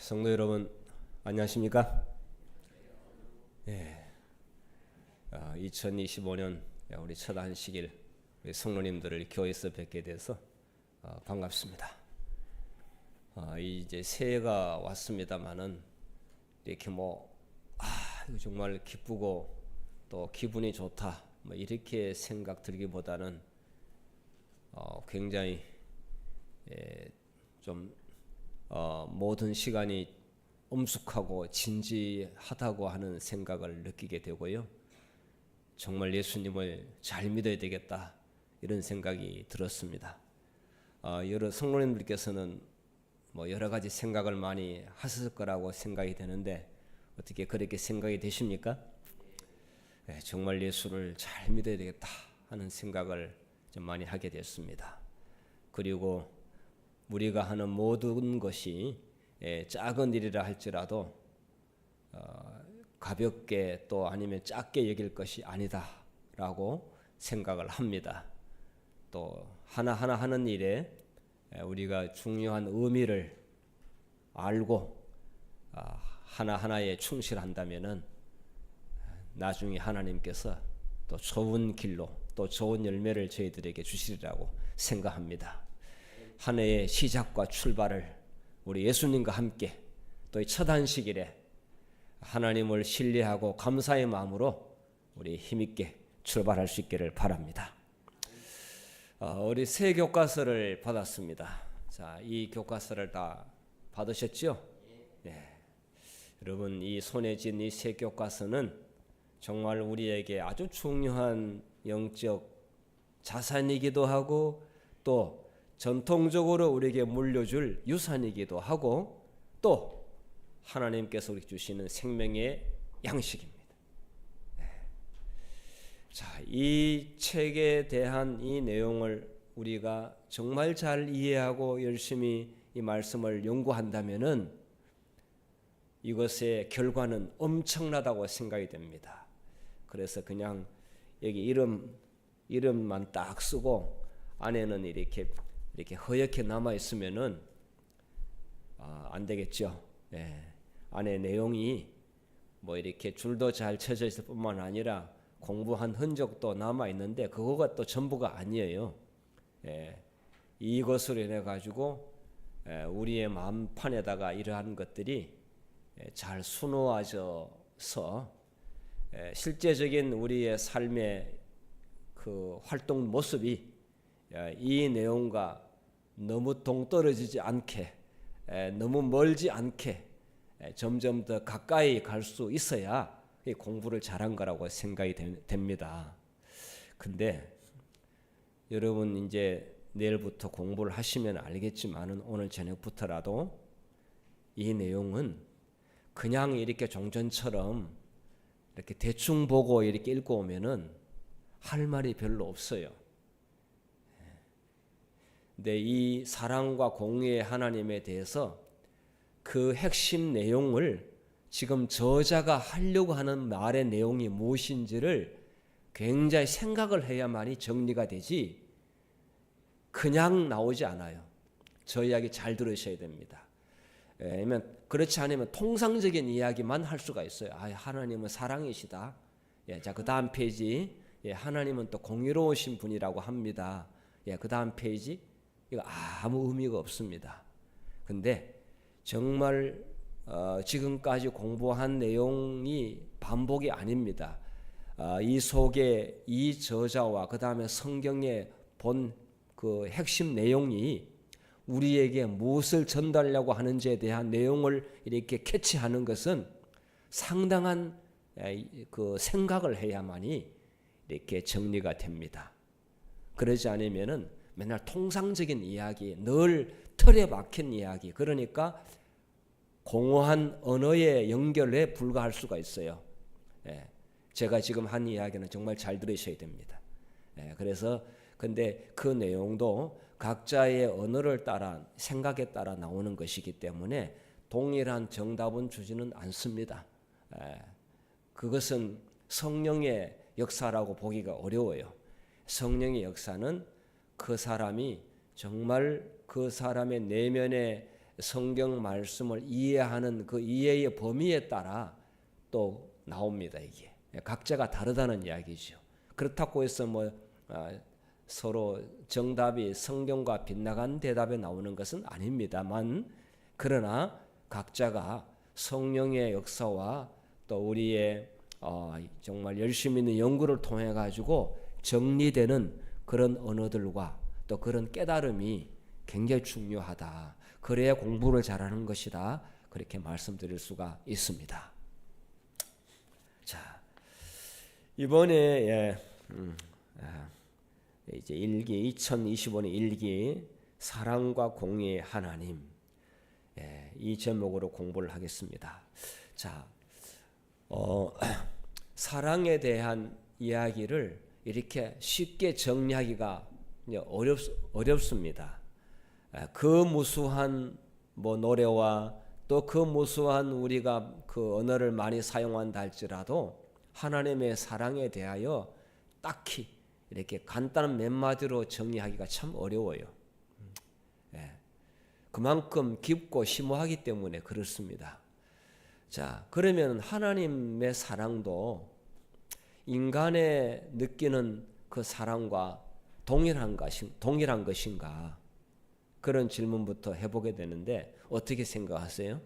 성도 여러분, 안녕하십니까? 2025년 우리 첫 안식일 우리 성도님들을 교회에서 뵙게 돼서 반갑습니다. 이제 새해가 왔습니다만은 이렇게 이거 정말 기쁘고 또 기분이 좋다 이렇게 생각 들기보다는 굉장히 좀 모든 시간이 엄숙하고 진지하다고 하는 생각을 느끼게 되고요. 정말 예수님을 잘 믿어야 되겠다 이런 생각이 들었습니다. 여러 성도님들께서는 여러 가지 생각을 많이 하실 거라고 생각이 되는데 어떻게 그렇게 생각이 되십니까? 정말 예수를 잘 믿어야 되겠다 하는 생각을 좀 많이 하게 됐습니다. 그리고 우리가 하는 모든 것이 작은 일이라 할지라도 가볍게 또 아니면 작게 여길 것이 아니다라고 생각을 합니다. 또 하나하나 하는 일에 우리가 중요한 의미를 알고 하나하나에 충실한다면은 나중에 하나님께서 또 좋은 길로 또 좋은 열매를 저희들에게 주시리라고 생각합니다. 한 해의 시작과 출발을 우리 예수님과 함께 또 이 첫 안식일에 하나님을 신뢰하고 감사의 마음으로 우리 힘있게 출발할 수 있기를 바랍니다. 우리 새 교과서를 받았습니다. 자, 이 교과서를 다 받으셨죠? 네. 여러분, 이 손에 쥔 이 새 교과서는 정말 우리에게 아주 중요한 영적 자산이기도 하고 또 전통적으로 우리에게 물려줄 유산이기도 하고 또 하나님께서 우리 주시는 생명의 양식입니다. 자, 이 책에 대한 이 내용을 우리가 정말 잘 이해하고 열심히 이 말씀을 연구한다면은 이것의 결과는 엄청나다고 생각이 됩니다. 그래서 그냥 여기 이름만 딱 쓰고 안에는 이렇게 허옇게 남아 있으면은 안 되겠죠. 안에 내용이 이렇게 줄도 잘 쳐져 있을 뿐만 아니라 공부한 흔적도 남아 있는데 그거가 또 전부가 아니에요. 이것으로 인해 가지고 우리의 마음판에다가 이러한 것들이 잘 수놓아져서 실제적인 우리의 삶의 그 활동 모습이 이 내용과 너무 동떨어지지 않게 너무 멀지 않게 점점 더 가까이 갈 수 있어야 공부를 잘한 거라고 생각이 됩니다. 근데 여러분 이제 내일부터 공부를 하시면 알겠지만은 오늘 저녁부터라도 이 내용은 그냥 이렇게 종전처럼 이렇게 대충 보고 이렇게 읽고 오면은 할 말이 별로 없어요. 근데 이 사랑과 공의의 하나님에 대해서 그 핵심 내용을 지금 저자가 하려고 하는 말의 내용이 무엇인지를 굉장히 생각을 해야만이 정리가 되지 그냥 나오지 않아요. 저 이야기 잘 들으셔야 됩니다. 왜냐면 그렇지 않으면 통상적인 이야기만 할 수가 있어요. 하나님은 사랑이시다. 자, 그 다음 페이지. 하나님은 또 공의로우신 분이라고 합니다. 그 다음 페이지. 이거 아무 의미가 없습니다. 근데 정말 지금까지 공부한 내용이 반복이 아닙니다. 이 속에 이 저자와 그 다음에 성경에 본 그 핵심 내용이 우리에게 무엇을 전달하려고 하는지에 대한 내용을 이렇게 캐치하는 것은 상당한 그 생각을 해야만이 이렇게 정리가 됩니다. 그러지 않으면은 맨날 통상적인 이야기, 늘 틀에 박힌 이야기, 그러니까 공허한 언어의 연결에 불과할 수가 있어요. 제가 지금 한 이야기는 정말 잘 들으셔야 됩니다. 그래서 근데 그 내용도 각자의 언어를 따라 생각에 따라 나오는 것이기 때문에 동일한 정답은 주지는 않습니다. 그것은 성령의 역사라고 보기가 어려워요. 성령의 역사는 그 사람이 정말 그 사람의 내면의 성경 말씀을 이해하는 그 이해의 범위에 따라 또 나옵니다. 이게 각자가 다르다는 이야기죠. 그렇다고 해서 서로 정답이 성경과 빗나간 대답에 나오는 것은 아닙니다만, 그러나 각자가 성령의 역사와 또 우리의 정말 열심히 있는 연구를 통해 가지고 정리되는 그런 언어들과 또 그런 깨달음이 굉장히 중요하다. 그래야 공부를 잘하는 것이다. 그렇게 말씀드릴 수가 있습니다. 자, 이번에 이제 일기 2025년 일기 사랑과 공의의 하나님, 이 제목으로 공부를 하겠습니다. 자, 사랑에 대한 이야기를 이렇게 쉽게 정리하기가 어렵습니다. 그 무수한 노래와 또 그 무수한 우리가 그 언어를 많이 사용한다 할지라도 하나님의 사랑에 대하여 딱히 이렇게 간단한 몇 마디로 정리하기가 참 어려워요. 그만큼 깊고 심오하기 때문에 그렇습니다. 자, 그러면 하나님의 사랑도 인간의 느끼는 그 사랑과 동일한 것인가? 그런 질문부터 해보게 되는데 어떻게 생각하세요?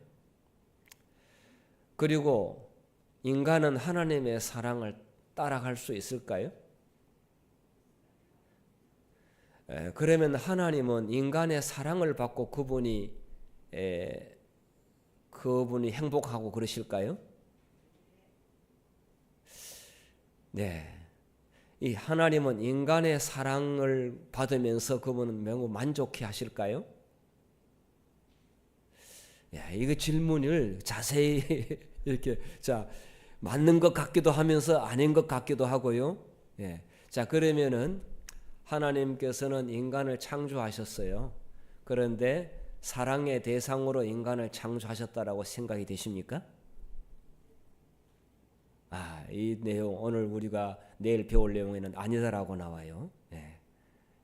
그리고 인간은 하나님의 사랑을 따라갈 수 있을까요? 그러면 하나님은 인간의 사랑을 받고 그분이 행복하고 그러실까요? 네. 이 하나님은 인간의 사랑을 받으면서 그분은 매우 만족해 하실까요? 이거 질문을 자세히 이렇게 맞는 것 같기도 하면서 아닌 것 같기도 하고요. 자, 그러면은 하나님께서는 인간을 창조하셨어요. 그런데 사랑의 대상으로 인간을 창조하셨다라고 생각이 되십니까? 이 내용 오늘 우리가 내일 배울 내용에는 아니다라고 나와요.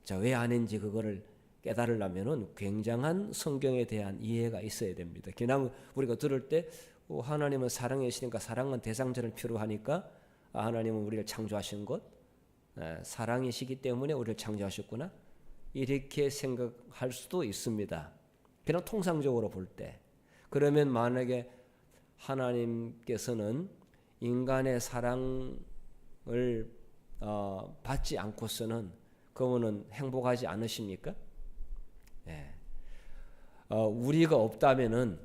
자, 왜 아닌지 그거를 깨달으려면은 굉장한 성경에 대한 이해가 있어야 됩니다. 그냥 우리가 들을 때 하나님은 사랑이시니까 사랑은 대상자를 필요로 하니까 하나님은 우리를 창조하신 것, 사랑이시기 때문에 우리를 창조하셨구나, 이렇게 생각할 수도 있습니다. 그냥 통상적으로 볼 때. 그러면 만약에 하나님께서는 인간의 사랑을 받지 않고서는 그분은 행복하지 않으십니까? 우리가 없다면은,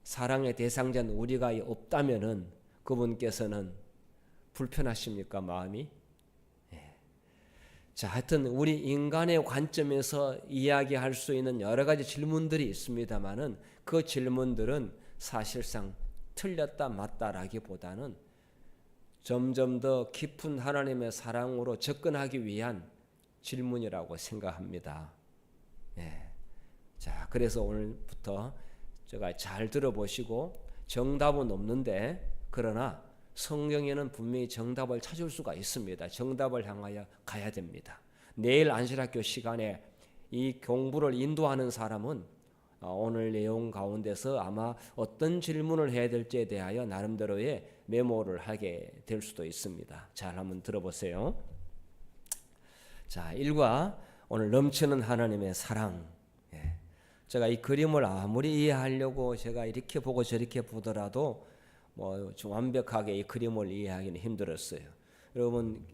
사랑의 대상자는 우리가 없다면은 그분께서는 불편하십니까, 마음이? 자, 하여튼 우리 인간의 관점에서 이야기할 수 있는 여러 가지 질문들이 있습니다만은 그 질문들은 사실상 틀렸다 맞다라기보다는 점점 더 깊은 하나님의 사랑으로 접근하기 위한 질문이라고 생각합니다. 자, 그래서 오늘부터 제가 잘 들어보시고, 정답은 없는데 그러나 성경에는 분명히 정답을 찾을 수가 있습니다. 정답을 향하여 가야 됩니다. 내일 안실학교 시간에 이 공부를 인도하는 사람은 오늘 내용 가운데서 아마 어떤 질문을 해야 될지에 대하여 나름대로의 메모를 하게 될 수도 있습니다. 잘 한번 들어보세요. 자, 1과 오늘 넘치는 하나님의 사랑. 제가 이 그림을 아무리 이해하려고 제가 이렇게 보고 저렇게 보더라도 좀 완벽하게 이 그림을 이해하기는 힘들었어요. 여러분,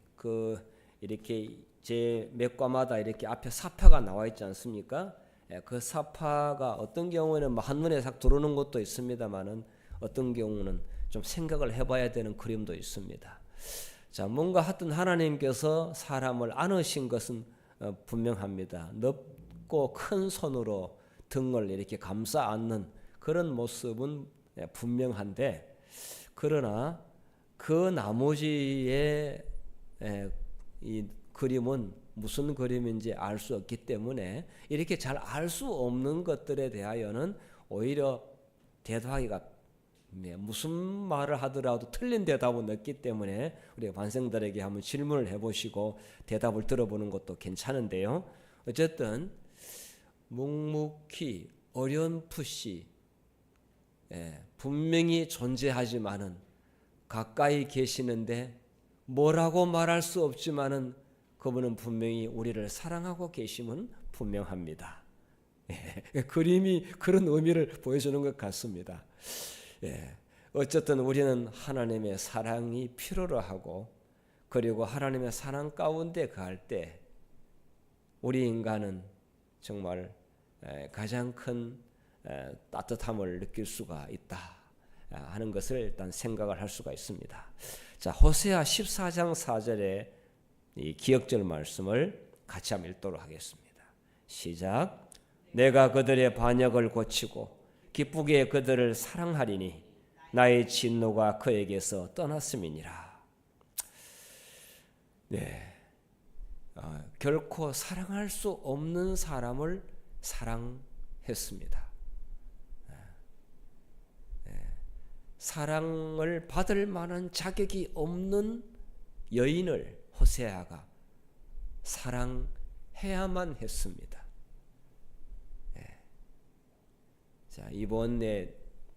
이렇게 제 몇 과마다 이렇게 앞에 사파가 나와 있지 않습니까? 그 사파가 어떤 경우에는 한눈에 싹 들어오는 것도 있습니다만은 어떤 경우는 좀 생각을 해봐야 되는 그림도 있습니다. 자, 뭔가 하여튼 하나님께서 사람을 안으신 것은 분명합니다. 넓고 큰 손으로 등을 이렇게 감싸 안는 그런 모습은 분명한데, 그러나 그 나머지의 이 그림은 무슨 그림인지 알 수 없기 때문에 이렇게 잘 알 수 없는 것들에 대하여는 오히려 대답하기가 무슨 말을 하더라도 틀린 대답은 없기 때문에 우리가 반생들에게 한번 질문을 해보시고 대답을 들어보는 것도 괜찮은데요. 어쨌든 묵묵히 어렴풋이 분명히 존재하지만은 가까이 계시는데 뭐라고 말할 수 없지만은 그분은 분명히 우리를 사랑하고 계심은 분명합니다. 그림이 그런 의미를 보여주는 것 같습니다. 어쨌든 우리는 하나님의 사랑이 필요로 하고 그리고 하나님의 사랑 가운데 거할 때 우리 인간은 정말 가장 큰 따뜻함을 느낄 수가 있다 하는 것을 일단 생각을 할 수가 있습니다. 자, 호세아 14장 4절에 이 기억절 말씀을 같이 한번 읽도록 하겠습니다. 시작. 내가 그들의 반역을 고치고 기쁘게 그들을 사랑하리니 나의 진노가 그에게서 떠났음이니라. 결코 사랑할 수 없는 사람을 사랑했습니다. 사랑을 받을 만한 자격이 없는 여인을 호세아가 사랑해야만 했습니다. 자, 이번에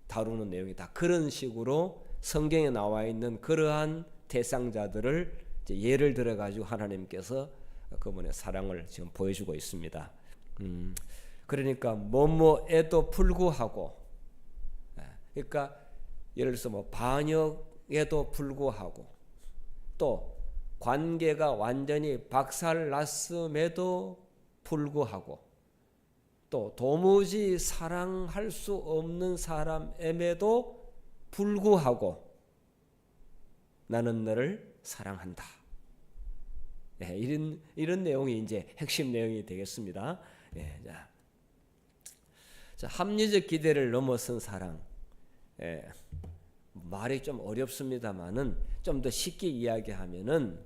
다루는 내용이 다 그런 식으로 성경에 나와 있는 그러한 대상자들을 이제 예를 들어 가지고 하나님께서 그분의 사랑을 지금 보여주고 있습니다. 그러니까 뭐뭐에도 불구하고, 그러니까 예를 들어서 뭐 반역에도 불구하고, 또 관계가 완전히 박살났음에도 불구하고, 또 도무지 사랑할 수 없는 사람임에도 불구하고 나는 너를 사랑한다. 이런 내용이 이제 핵심 내용이 되겠습니다. 자, 합리적 기대를 넘어선 사랑. 말이 좀 어렵습니다만은 좀 더 쉽게 이야기하면은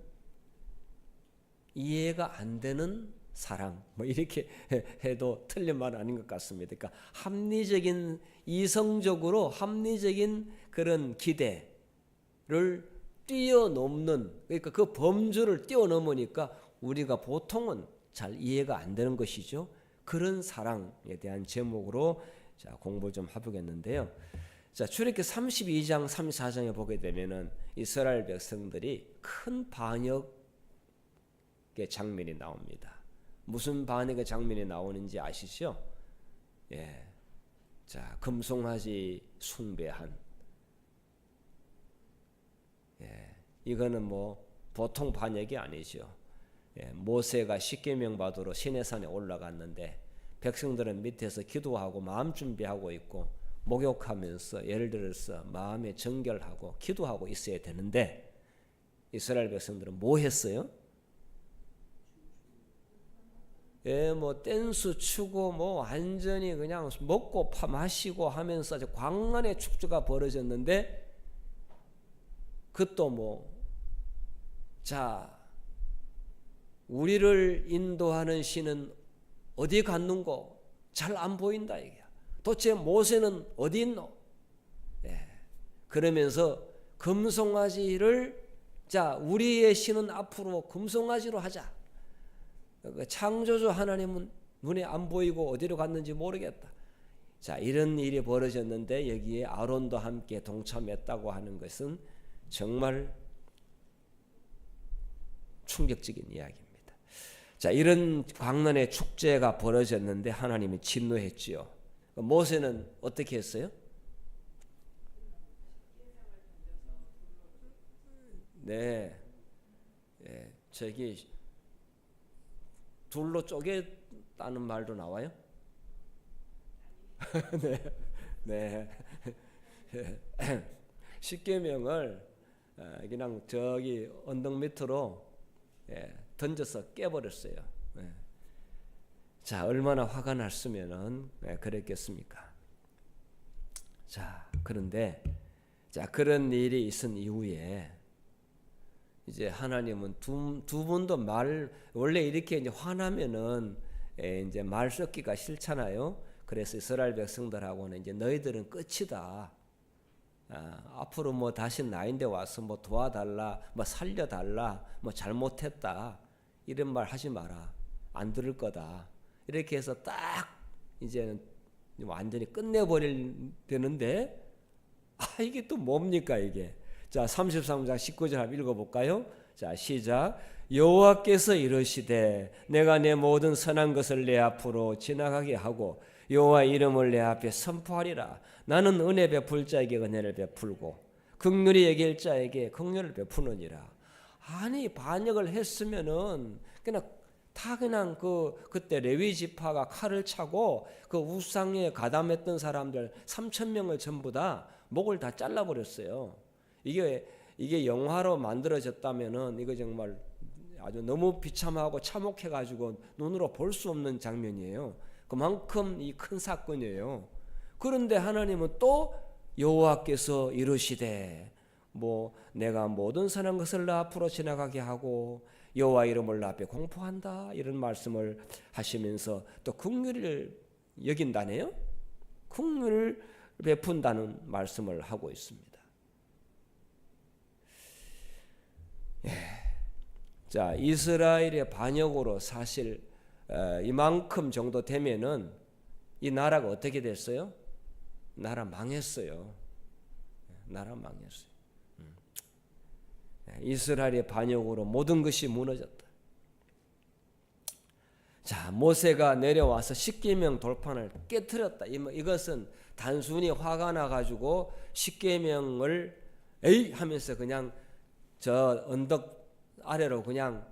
이해가 안 되는 사랑, 뭐 이렇게 해도 틀린 말 아닌 것 같습니다. 그러니까 합리적인, 이성적으로 합리적인 그런 기대를 뛰어넘는, 그러니까 그 범주를 뛰어넘으니까 우리가 보통은 잘 이해가 안 되는 것이죠. 그런 사랑에 대한 제목으로 자, 공부 좀 해보겠는데요. 자, 출애굽기 32장 34장에 보게 되면은 이스라엘 백성들이 큰 반역의 장면이 나옵니다. 무슨 반역의 장면이 나오는지 아시죠? 자, 금송아지 숭배한. 이거는 뭐 보통 반역이 아니죠. 모세가 십계명 받으러 시내산에 올라갔는데 백성들은 밑에서 기도하고 마음 준비하고 있고 목욕하면서 예를 들어서 마음에 정결하고 기도하고 있어야 되는데 이스라엘 백성들은 뭐 했어요? 뭐 댄스 추고 뭐 완전히 그냥 먹고 파 마시고 하면서 광란의 축제가 벌어졌는데 그것도 뭐 자 우리를 인도하는 신은 어디 갔는고 잘 안 보인다 이게. 도대체 모세는 어디 있노? 그러면서 금송아지를 자 우리의 신은 앞으로 금송아지로 하자. 창조주 하나님은 눈에 안 보이고 어디로 갔는지 모르겠다. 자, 이런 일이 벌어졌는데 여기에 아론도 함께 동참했다고 하는 것은 정말 충격적인 이야기입니다. 자, 이런 광란의 축제가 벌어졌는데 하나님이 진노했지요. 모세는 어떻게 했어요? 저기 둘로 쪼개다는 말도 나와요? 십계명을 그냥 저기 언덕 밑으로 던져서 깨버렸어요. 자, 얼마나 화가 났으면은 그랬겠습니까? 자, 그런데 자 그런 일이 있은 이후에 이제 하나님은 두 분도 원래 이렇게 이제 화나면은 이제 말 섞기가 싫잖아요. 그래서 이스라엘 백성들하고는 이제 너희들은 끝이다. 앞으로 뭐 다시 나인데 와서 뭐 도와달라, 뭐 살려달라, 뭐 잘못했다 이런 말 하지 마라. 안 들을 거다. 이렇게 해서 딱 이제는 완전히 끝내버릴 되는데 이게 또 뭡니까 이게? 자, 33장 19절 한번 읽어볼까요? 자, 시작. 여호와께서 이르시되 내가 내 모든 선한 것을 내 앞으로 지나가게 하고 여호와 이름을 내 앞에 선포하리라. 나는 은혜 베풀 자에게 은혜를 베풀고 긍휼히 여길 자에게 긍휼을 베푸느니라. 아니 반역을 했으면은 그냥 그때 레위 지파가 칼을 차고 그 우상에 가담했던 사람들 3,000명을 전부 다 목을 다 잘라버렸어요. 이게 영화로 만들어졌다면은 이거 정말 아주 너무 비참하고 참혹해가지고 눈으로 볼 수 없는 장면이에요. 그만큼 이 큰 사건이에요. 그런데 하나님은 또 여호와께서 이르시되 내가 모든 선한 것을 나 앞으로 지나가게 하고 여호와 이름을 나 앞에 공포한다 이런 말씀을 하시면서 또 긍휼을 여긴다네요. 긍휼을 베푼다는 말씀을 하고 있습니다. 자, 이스라엘의 반역으로 사실 이만큼 정도 되면은 이 나라가 어떻게 됐어요? 나라 망했어요. 나라 망했어요. 이스라엘의 반역으로 모든 것이 무너졌다. 자, 모세가 내려와서 십계명 돌판을 깨트렸다. 이것은 단순히 화가 나가지고 십계명을 에이 하면서 그냥 저 언덕 아래로 그냥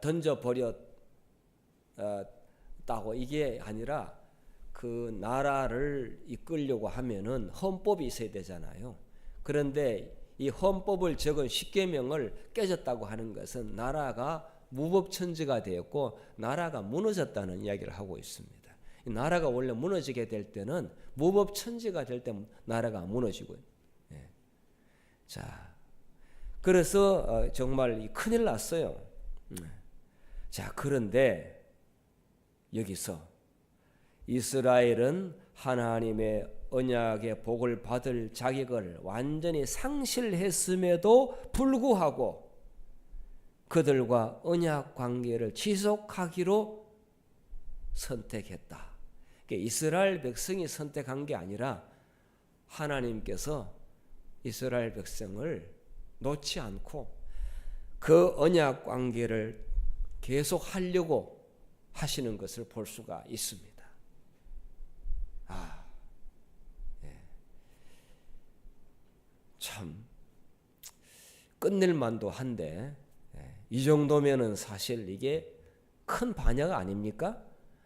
던져버렸다고 이게 아니라 그 나라를 이끌려고 하면은 헌법이 있어야 되잖아요. 그런데 이 헌법을 적은 십계명을 깨졌다고 하는 것은 나라가 무법천지가 되었고 나라가 무너졌다는 이야기를 하고 있습니다. 나라가 원래 무너지게 될 때는 무법천지가 될 때 나라가 무너지고요. 자, 그래서 정말 큰일 났어요. 자, 그런데 여기서 이스라엘은 하나님의 언약의 복을 받을 자격을 완전히 상실했음에도 불구하고 그들과 언약 관계를 지속하기로 선택했다. 이스라엘 백성이 선택한 게 아니라 하나님께서 이스라엘 백성을 놓지 않고 그 언약 관계를 계속 하려고 하시는 것을 볼 수가 있습니다. 참 끝낼만도 한데 이 정도면은 사실 이게 큰 반역 아닙니까?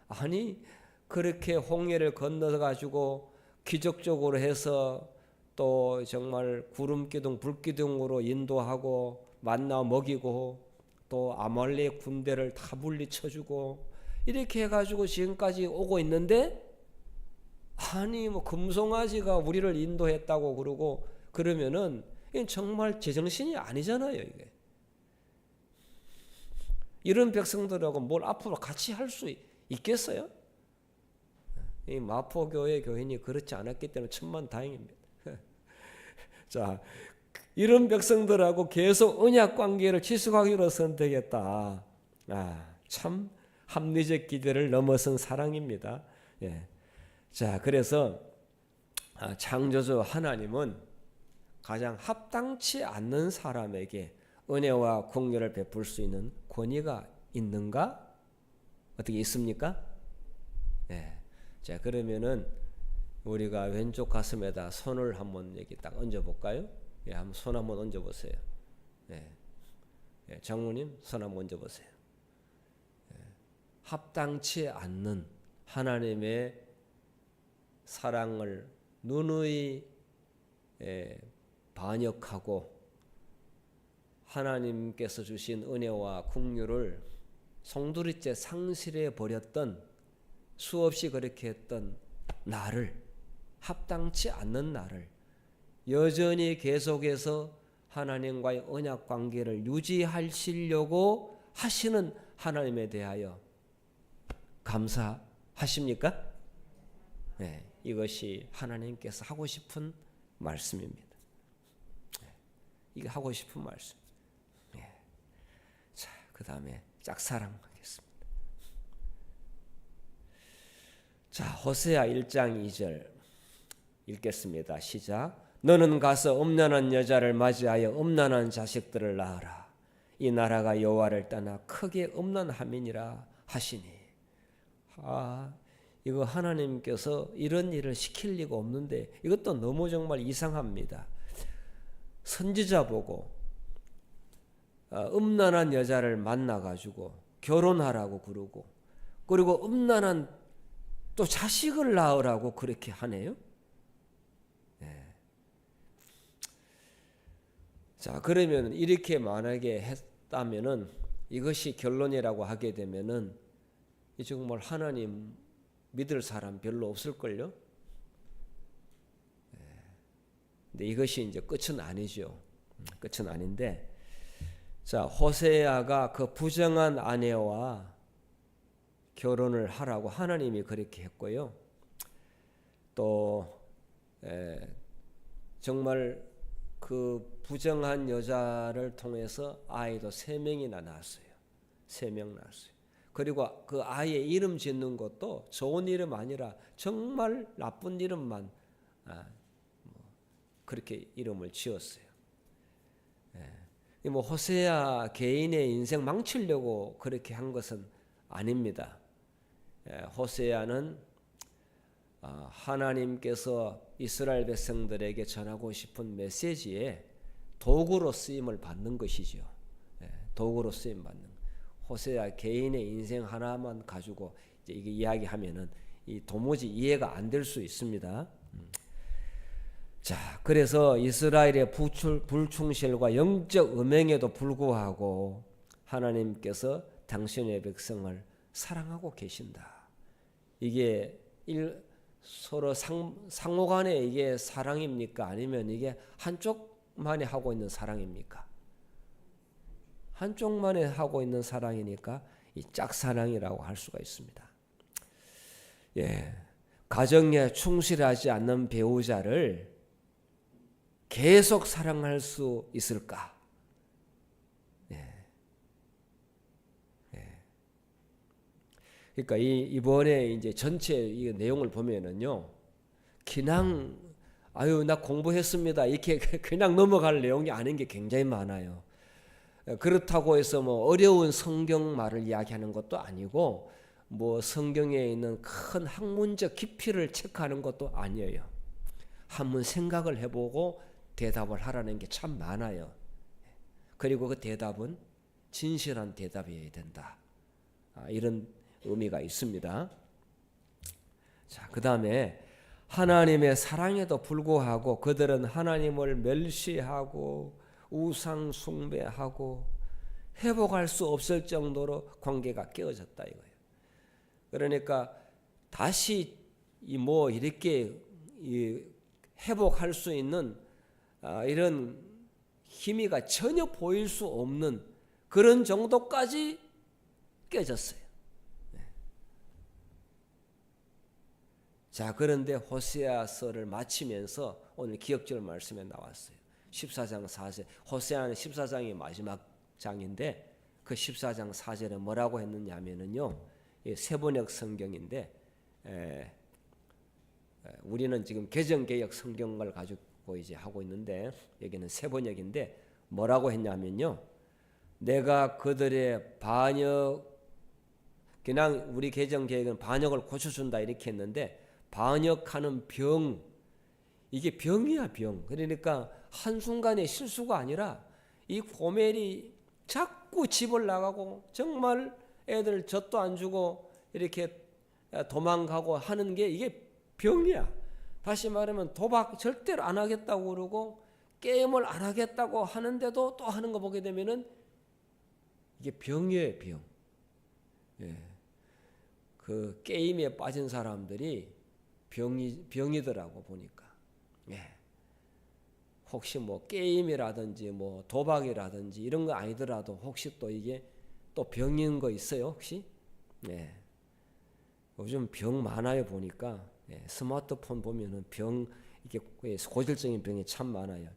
아니 그렇게 홍해를 건너가지고 기적적으로 해서 또 정말 구름 기둥 불 기둥으로 인도하고 만나 먹이고 또 아말렉 군대를 다 물리쳐주고 이렇게 해가지고 지금까지 오고 있는데 아니 금송아지가 우리를 인도했다고 그러고 그러면은 이건 정말 제정신이 아니잖아요. 이게 이런 백성들하고 뭘 앞으로 같이 할 수 있겠어요? 이 마포교회 교인이 그렇지 않았기 때문에 천만다행입니다. 자, 이런 백성들하고 계속 언약 관계를 지속하기로 선택했다. 참 합리적 기대를 넘어선 사랑입니다. 자, 그래서 창조주 하나님은 가장 합당치 않는 사람에게 은혜와 긍휼을 베풀 수 있는 권위가 있는가? 어떻게 있습니까? 자, 그러면은 우리가 왼쪽 가슴에다 손을 한번 여기 딱 얹어 볼까요? 한번 손 한번 얹어 보세요. 장모님 손 한번 얹어 보세요. 합당치 않는 하나님의 사랑을 누누이 반역하고 하나님께서 주신 은혜와 긍휼을 송두리째 상실해 버렸던 수없이 그렇게 했던 나를 합당치 않는 나를 여전히 계속해서 하나님과의 언약 관계를 유지하시려고 하시는 하나님에 대하여 감사하십니까? 이것이 하나님께서 하고 싶은 말씀입니다. 이게 하고 싶은 말씀. 자, 그 다음에 짝사랑하겠습니다. 자, 호세아 1장 2절 읽겠습니다. 시작. 너는 가서 음란한 여자를 맞이하여 음란한 자식들을 낳으라. 이 나라가 여호와를 떠나 크게 음란함이니라 하시니. 이거 하나님께서 이런 일을 시킬 리가 없는데 이것도 너무 정말 이상합니다. 선지자 보고 음란한 여자를 만나가지고 결혼하라고 그러고, 그리고 음란한 또 자식을 낳으라고 그렇게 하네요. 자, 그러면 이렇게 만약에 했다면은, 이것이 결론이라고 하게 되면은 이 정말 하나님 믿을 사람 별로 없을걸요. 근데 이것이 이제 끝은 아니죠. 끝은 아닌데, 자, 호세아가 그 부정한 아내와 결혼을 하라고 하나님이 그렇게 했고요. 또 정말 그 부정한 여자를 통해서 아이도 3명이나 낳았어요. 3명 낳았어요. 그리고 그 아이의 이름 짓는 것도 좋은 이름 아니라 정말 나쁜 이름만 그렇게 이름을 지었어요. 뭐 호세아 개인의 인생 망치려고 그렇게 한 것은 아닙니다. 호세아는 하나님께서 이스라엘 백성들에게 전하고 싶은 메시지에 도구로 쓰임을 받는 것이죠. 도구로 쓰임 받는. 호세아 개인의 인생 하나만 가지고 이제 이게 이야기하면은 도무지 이해가 안 될 수 있습니다. 자, 그래서 이스라엘의 불충실과 영적 음행에도 불구하고 하나님께서 당신의 백성을 사랑하고 계신다. 이게 서로 상호간에 이게 사랑입니까? 아니면 이게 한쪽만이 하고 있는 사랑입니까? 한쪽만이 하고 있는 사랑이니까 이 짝사랑이라고 할 수가 있습니다. 가정에 충실하지 않는 배우자를 계속 사랑할 수 있을까? 그러니까 이번에 이제 전체 이 내용을 보면은요, 그냥 나 공부했습니다 이렇게 그냥 넘어갈 내용이 아닌 게 굉장히 많아요. 그렇다고 해서 뭐 어려운 성경 말을 이야기하는 것도 아니고, 뭐 성경에 있는 큰 학문적 깊이를 체크하는 것도 아니에요. 한번 생각을 해보고 대답을 하라는 게 참 많아요. 그리고 그 대답은 진실한 대답이어야 된다. 이런 의미가 있습니다. 자, 그 다음에 하나님의 사랑에도 불구하고 그들은 하나님을 멸시하고 우상 숭배하고 회복할 수 없을 정도로 관계가 깨어졌다 이거예요. 그러니까 다시 이렇게 회복할 수 있는 이런 힘이가 전혀 보일 수 없는 그런 정도까지 깨졌어요. 자, 그런데 호세아서를 마치면서 오늘 기억절 말씀에 나왔어요. 14장 4절. 호세아는 14장이 마지막 장인데 그 14장 4절에 뭐라고 했느냐 하면은요, 세번역 성경인데 우리는 지금 개정개역 성경을 가지고 이제 하고 있는데 여기는 세번역인데 뭐라고 했냐면요, 내가 그들의 반역, 그냥 우리 개정개역은 반역을 고쳐준다 이렇게 했는데, 반역하는 병, 이게 병이야 병. 그러니까 한순간의 실수가 아니라 이 고멜이 자꾸 집을 나가고 정말 애들 젖도 안 주고 이렇게 도망가고 하는 게 이게 병이야. 다시 말하면 도박 절대로 안 하겠다고 그러고 게임을 안 하겠다고 하는데도 또 하는 거 보게 되면은 이게 병이에요 병. 그 게임에 빠진 사람들이 병이더라고 보니까. 혹시 뭐 게임이라든지 뭐 도박이라든지 이런 거 아니더라도 혹시 또 이게 또 병인 거 있어요 혹시? 요즘 병 많아요 보니까. 스마트폰 보면은 병, 이게 고질적인 병이 참 많아요.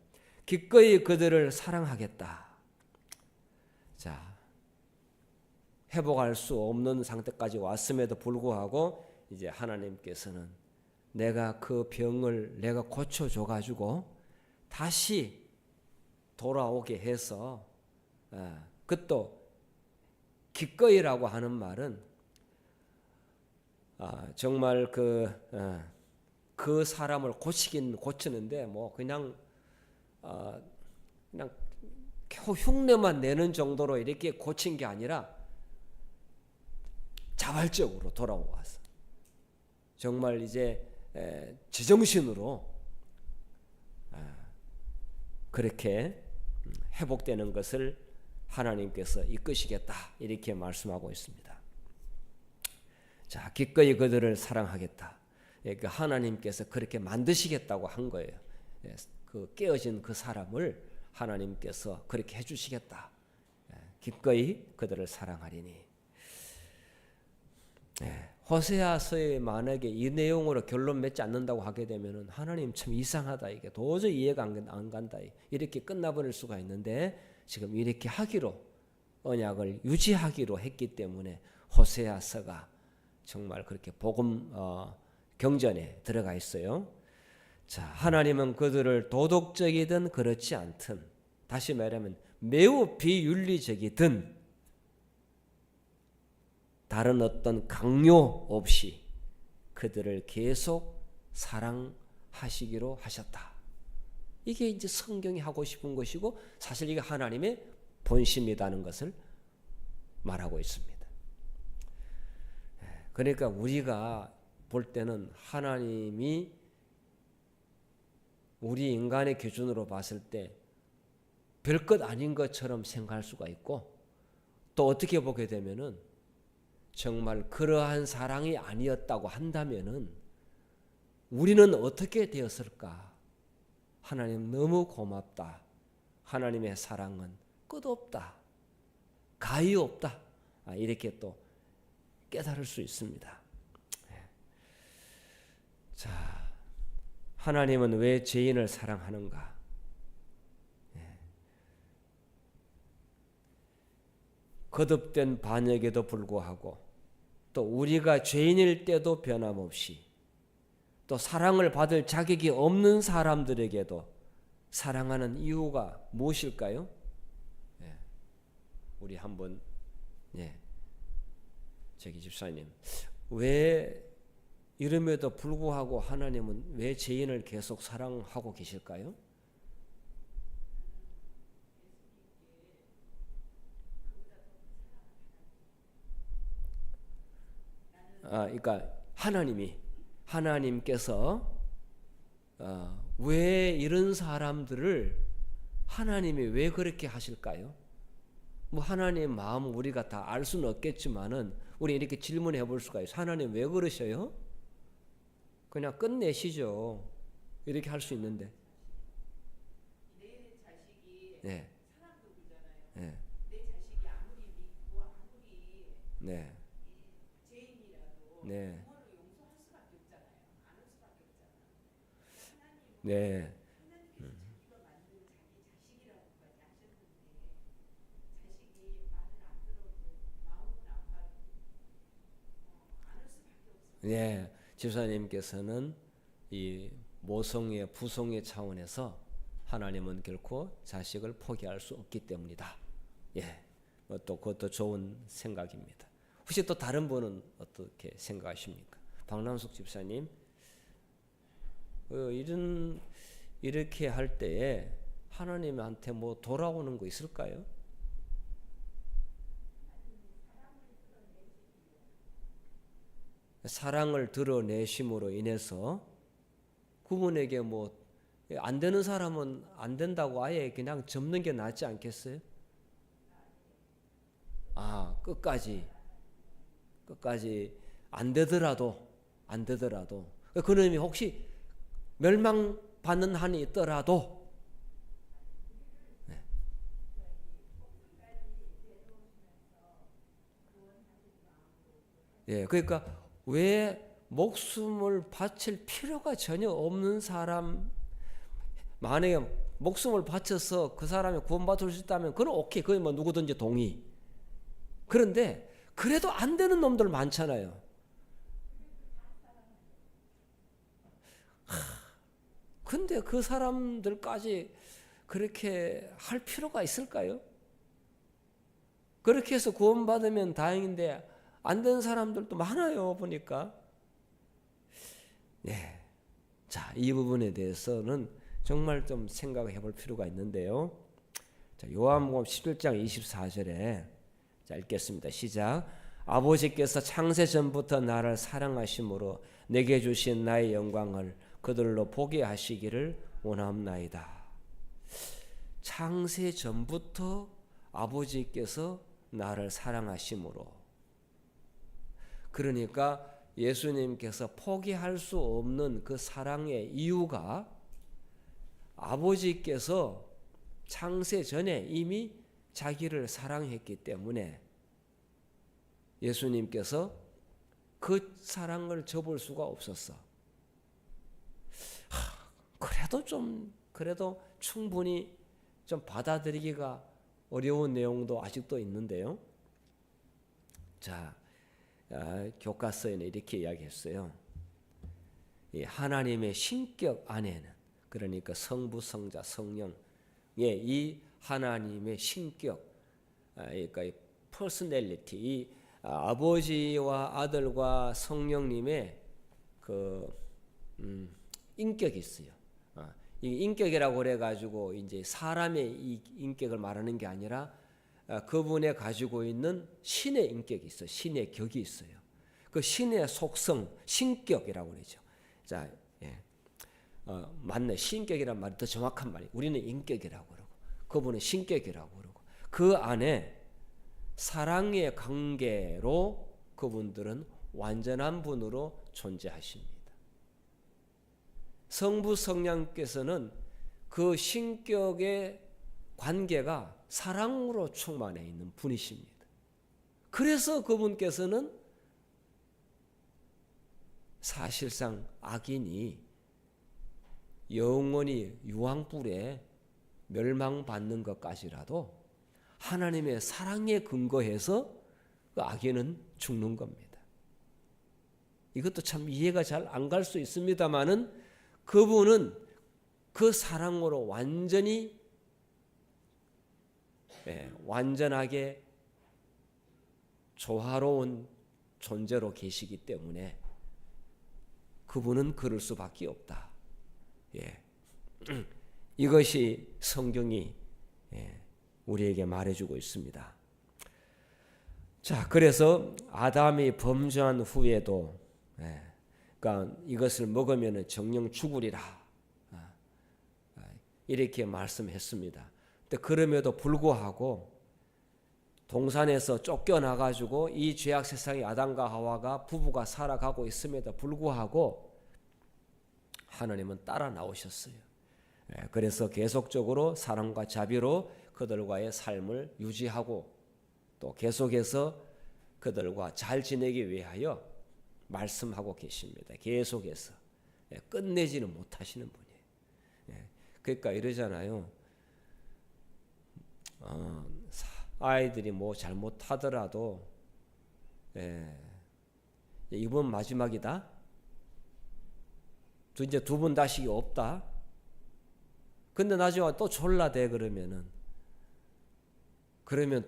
기꺼이 그들을 사랑하겠다. 자, 회복할 수 없는 상태까지 왔음에도 불구하고 이제 하나님께서는 내가 그 병을 내가 고쳐줘 가지고 다시 돌아오게 해서 그것도 기꺼이라고 하는 말은 정말 그 사람을 고치긴 고치는데 뭐 그냥 겨우 흉내만 내는 정도로 이렇게 고친 게 아니라 자발적으로 돌아와서 정말 이제 제정신으로 그렇게 회복되는 것을 하나님께서 이끄시겠다 이렇게 말씀하고 있습니다. 자, 기꺼이 그들을 사랑하겠다. 그러니까 하나님께서 그렇게 만드시겠다고 한 거예요. 그 깨어진 그 사람을 하나님께서 그렇게 해주시겠다. 기꺼이 그들을 사랑하리니. 호세아서에 만약에 이 내용으로 결론 맺지 않는다고 하게 되면은 하나님 참 이상하다, 이게 도저히 이해가 안 간다, 이렇게 끝나버릴 수가 있는데 지금 이렇게 하기로 언약을 유지하기로 했기 때문에 호세아서가 정말 그렇게 복음 경전에 들어가 있어요. 자, 하나님은 그들을 도덕적이든 그렇지 않든, 다시 말하면 매우 비윤리적이든 다른 어떤 강요 없이 그들을 계속 사랑하시기로 하셨다. 이게 이제 성경이 하고 싶은 것이고 사실 이게 하나님의 본심이라는 것을 말하고 있습니다. 그러니까 우리가 볼 때는 하나님이 우리 인간의 기준으로 봤을 때 별것 아닌 것처럼 생각할 수가 있고, 또 어떻게 보게 되면은 정말 그러한 사랑이 아니었다고 한다면은 우리는 어떻게 되었을까? 하나님 너무 고맙다. 하나님의 사랑은 끝없다. 가히 없다. 이렇게 또 깨달을 수 있습니다. 자, 하나님은 왜 죄인을 사랑하는가? 거듭된 반역에도 불구하고 또 우리가 죄인일 때도 변함없이 또 사랑을 받을 자격이 없는 사람들에게도 사랑하는 이유가 무엇일까요? 우리 한번 저기 집사님, 왜 이름에도 불구하고 하나님은 왜 죄인을 계속 사랑하고 계실까요? 그러니까 하나님께서 왜 이런 사람들을 하나님이 왜 그렇게 하실까요? 뭐 하나님의 마음 우리가 다 알 수는 없겠지만은 우리 이렇게 질문해 볼 수가 있어요. 하나님 왜 그러셔요? 그냥 끝내시죠. 이렇게 할 수 있는데. 내 자식이 네. 사람도 그러잖아요. 네. 내 자식이 아무리 믿고 아무리 네. 죄인이라도 네. 부모를 용서할 수밖에 없잖아요. 안 할 수밖에 없잖아요. 네. 하나님께서 자기가 만든 자기 자식이라고까지 하셨는데 자식이 말을 안 들어도 마음은 아파도 안 할 수밖에 없어요. 네. 집사님께서는 이 모성애, 부성애 차원에서 하나님은 결코 자식을 포기할 수 없기 때문이다. 또 그것도 좋은 생각입니다. 혹시 또 다른 분은 어떻게 생각하십니까? 박남숙 집사님, 이렇게 할 때에 하나님한테 뭐 돌아오는 거 있을까요? 사랑을 드러내심으로 인해서 그분에게 뭐 안 되는 사람은 안 된다고 아예 그냥 접는 게 낫지 않겠어요? 끝까지 안 되더라도 그놈이 혹시 멸망받는 한이 있더라도 그러니까 왜 목숨을 바칠 필요가 전혀 없는 사람, 만약에 목숨을 바쳐서 그 사람이 구원받을 수 있다면 그건 오케이, 그건 뭐 누구든지 동의. 그런데 그래도 안 되는 놈들 많잖아요. 근데 그 사람들까지 그렇게 할 필요가 있을까요? 그렇게 해서 구원받으면 다행인데 안 된 사람들도 많아요, 보니까. 네. 자, 이 부분에 대해서는 정말 좀 생각해 볼 필요가 있는데요. 자, 요한복음 11장 24절에 자, 읽겠습니다. 시작. 아버지께서 창세 전부터 나를 사랑하심으로 내게 주신 나의 영광을 그들로 보게 하시기를 원하옵나이다. 창세 전부터 아버지께서 나를 사랑하심으로, 그러니까 예수님께서 포기할 수 없는 그 사랑의 이유가 아버지께서 창세 전에 이미 자기를 사랑했기 때문에 예수님께서 그 사랑을 접을 수가 없었어. 그래도 충분히 좀 받아들이기가 어려운 내용도 아직도 있는데요. 자, 교과서에는 이렇게 이야기했어요. 이 하나님의 신격 안에는, 그러니까 성부, 성자, 성령의 이 하나님의 신격, 그러니까 이 퍼스널리티, 이 아버지와 아들과 성령님의 그 인격이 있어요. 이 인격이라고 그래가지고 이제 사람의 이 인격을 말하는 게 아니라 그분의 가지고 있는 신의 인격이 있어요. 신의 격이 있어요. 그 신의 속성, 신격이라고 그러죠. 자, 맞네. 신격이란 말이 더 정확한 말이에요. 우리는 인격이라고 그러고 그분은 신격이라고 그러고 그 안에 사랑의 관계로 그분들은 완전한 분으로 존재하십니다. 성부 성령께서는 그 신격의 관계가 사랑으로 충만해 있는 분이십니다. 그래서 그분께서는 사실상 악인이 영원히 유황불에 멸망받는 것까지라도 하나님의 사랑에 근거해서 그 악인은 죽는 겁니다. 이것도 참 이해가 잘 안 갈 수 있습니다만은 그분은 그 사랑으로 완전하게 조화로운 존재로 계시기 때문에 그분은 그럴 수밖에 없다. 이것이 성경이 우리에게 말해주고 있습니다. 자, 그래서 아담이 범죄한 후에도 그러니까 이것을 먹으면 정령 죽으리라 이렇게 말씀했습니다. 근데 그럼에도 불구하고 동산에서 쫓겨나가지고 이 죄악 세상에 아담과 하와가 부부가 살아가고 있음에도 불구하고 하나님은 따라 나오셨어요. 그래서 계속적으로 사랑과 자비로 그들과의 삶을 유지하고 또 계속해서 그들과 잘 지내기 위하여 말씀하고 계십니다. 계속해서 끝내지는 못하시는 분이에요. 그러니까 이러잖아요. 아이들이 뭐 잘못하더라도 이번 마지막이다. 이제 두 번 다시기 없다. 근데 나중에 또 졸라대 그러면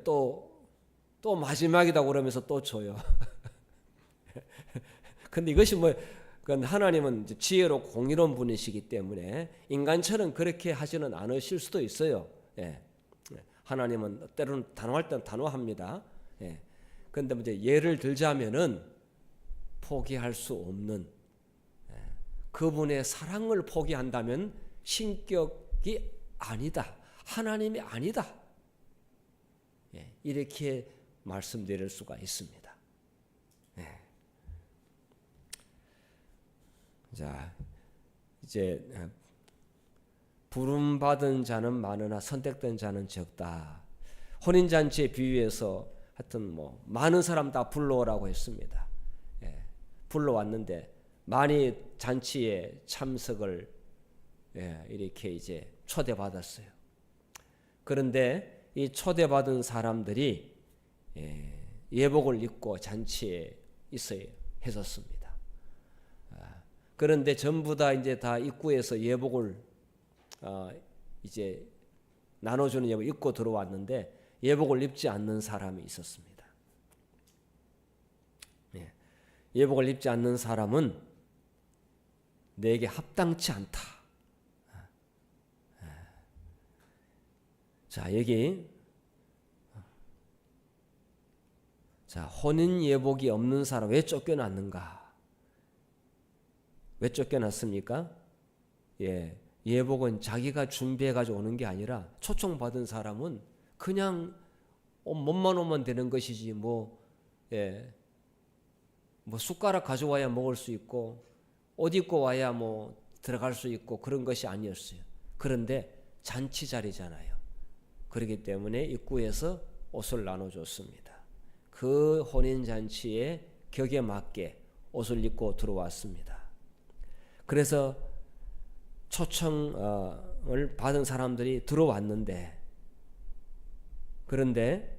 또 마지막이다 그러면서 또 줘요. 근데 이것이 하나님은 지혜로 공의로운 분이시기 때문에 인간처럼 그렇게 하지는 않으실 수도 있어요. 하나님은 때로는 단호할 때는 단호합니다. 그런데 이제 예를 들자면은 포기할 수 없는 그분의 사랑을 포기한다면 신격이 아니다. 하나님이 아니다. 이렇게 말씀드릴 수가 있습니다. 자, 이제 부름받은 자는 많으나 선택된 자는 적다. 혼인잔치에 비유해서 하여튼 많은 사람 다 불러오라고 했습니다. 불러왔는데 많이 잔치에 참석을 이렇게 이제 초대받았어요. 그런데 이 초대받은 사람들이 예복을 입고 잔치에 있어야 했었습니다. 그런데 전부 다 이제 다 입구에서 예복을 이제 나눠주는 예복 입고 들어왔는데 예복을 입지 않는 사람이 있었습니다. 예. 예복을 입지 않는 사람은 내게 합당치 않다. 자, 여기 자, 혼인 예복이 없는 사람 왜 쫓겨났는가? 왜 쫓겨났습니까? 예, 예복은 자기가 준비해 가지고 오는 게 아니라 초청받은 사람은 그냥 몸만 오면 되는 것이지 뭐 숟가락 가져와야 먹을 수 있고 옷 입고 와야 뭐 들어갈 수 있고 그런 것이 아니었어요. 그런데 잔치 자리잖아요. 그렇기 때문에 입구에서 옷을 나눠줬습니다. 그 혼인 잔치의 격에 맞게 옷을 입고 들어왔습니다. 그래서 초청을 받은 사람들이 들어왔는데 그런데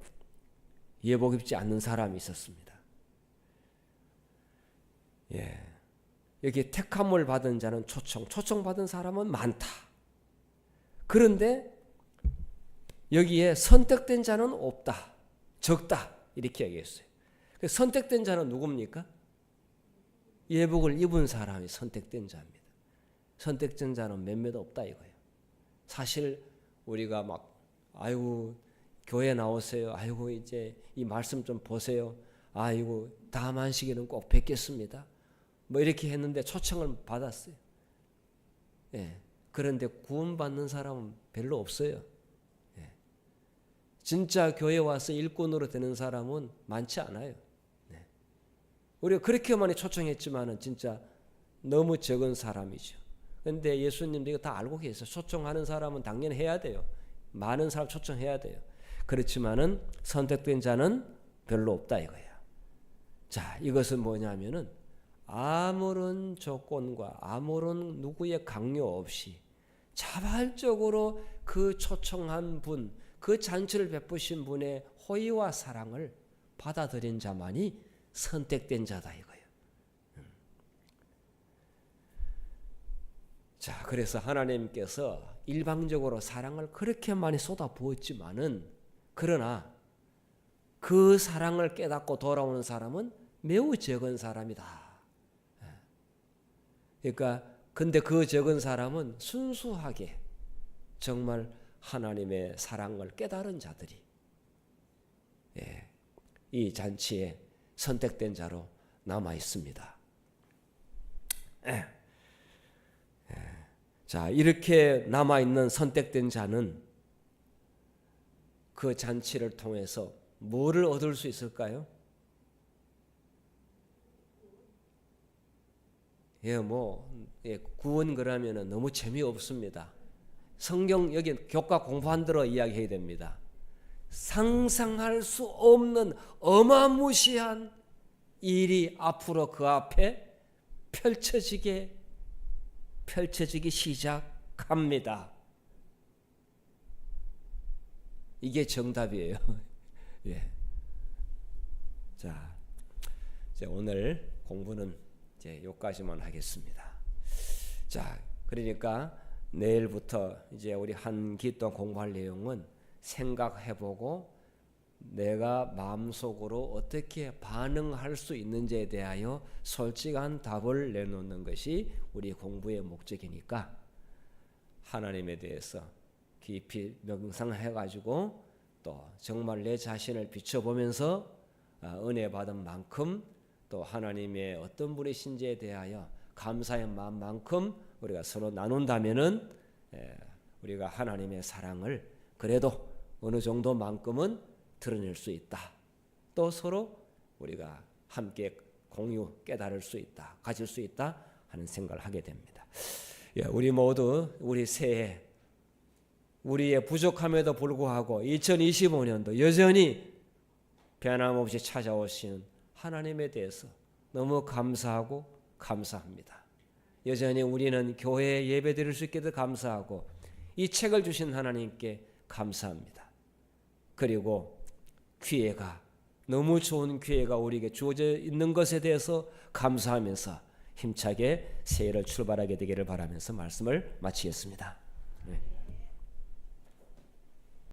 예복 입지 않는 사람이 있었습니다. 예. 여기 택함을 받은 자는 초청받은 사람은 많다. 그런데 여기에 선택된 자는 없다. 적다. 이렇게 얘기했어요. 선택된 자는 누굽니까? 예복을 입은 사람이 선택된 자입니다. 선택된 자는 몇몇 없다 이거예요. 사실 우리가 막 아이고 교회 나오세요. 아이고 이제 이 말씀 좀 보세요. 아이고 다음 안식일은 꼭 뵙겠습니다. 뭐 이렇게 했는데 초청을 받았어요. 예. 그런데 구원받는 사람은 별로 없어요. 예. 진짜 교회 와서 일꾼으로 되는 사람은 많지 않아요. 네. 우리가 그렇게 많이 초청했지만은 진짜 너무 적은 사람이죠. 그런데 예수님도 이거 다 알고 계세요. 초청하는 사람은 당연히 해야 돼요. 많은 사람 초청해야 돼요. 그렇지만은 선택된 자는 별로 없다 이거예요. 자, 이것은 뭐냐면은 아무런 조건과 아무런 누구의 강요 없이 자발적으로 그 초청한 분, 그 잔치를 베푸신 분의 호의와 사랑을 받아들인 자만이 선택된 자다 이거예요. 자, 그래서 하나님께서 일방적으로 사랑을 그렇게 많이 쏟아부었지만은 그러나 그 사랑을 깨닫고 돌아오는 사람은 매우 적은 사람이다. 그러니까 근데 그 적은 사람은 순수하게 정말 하나님의 사랑을 깨달은 자들이 이 잔치에 선택된 자로 남아 있습니다. 자, 이렇게 남아 있는 선택된 자는 그 잔치를 통해서 뭐를 얻을 수 있을까요? 구원 그러면은 너무 재미없습니다. 성경 여기 교과 공부한 대로 이야기해야 됩니다. 상상할 수 없는 어마무시한 일이 앞으로 그 앞에 펼쳐지기 시작합니다. 이게 정답이에요. 예. 자, 이제 오늘 공부는 이제 여기까지만 하겠습니다. 자, 그러니까 내일부터 이제 우리 한 기 동안 공부할 내용은 생각해보고 내가 마음속으로 어떻게 반응할 수 있는지에 대하여 솔직한 답을 내놓는 것이 우리 공부의 목적이니까 하나님에 대해서 깊이 명상해가지고 또 정말 내 자신을 비춰보면서 은혜 받은 만큼 또 하나님의 어떤 분이신지에 대하여 감사의 마음만큼 우리가 서로 나눈다면은 우리가 하나님의 사랑을 그래도 어느 정도만큼은 드러낼 수 있다. 또 서로 우리가 함께 공유 깨달을 수 있다. 가질 수 있다 하는 생각을 하게 됩니다. 우리 모두 우리 새해 우리의 부족함에도 불구하고 2025년도 여전히 변함없이 찾아오시는 하나님에 대해서 너무 감사하고 감사합니다. 여전히 우리는 교회에 예배드릴 수 있게도 감사하고 이 책을 주신 하나님께 감사합니다. 그리고 기회가 너무 좋은 기회가 우리에게 주어져 있는 것에 대해서 감사하면서 힘차게 새해를 출발하게 되기를 바라면서 말씀을 마치겠습니다. 네.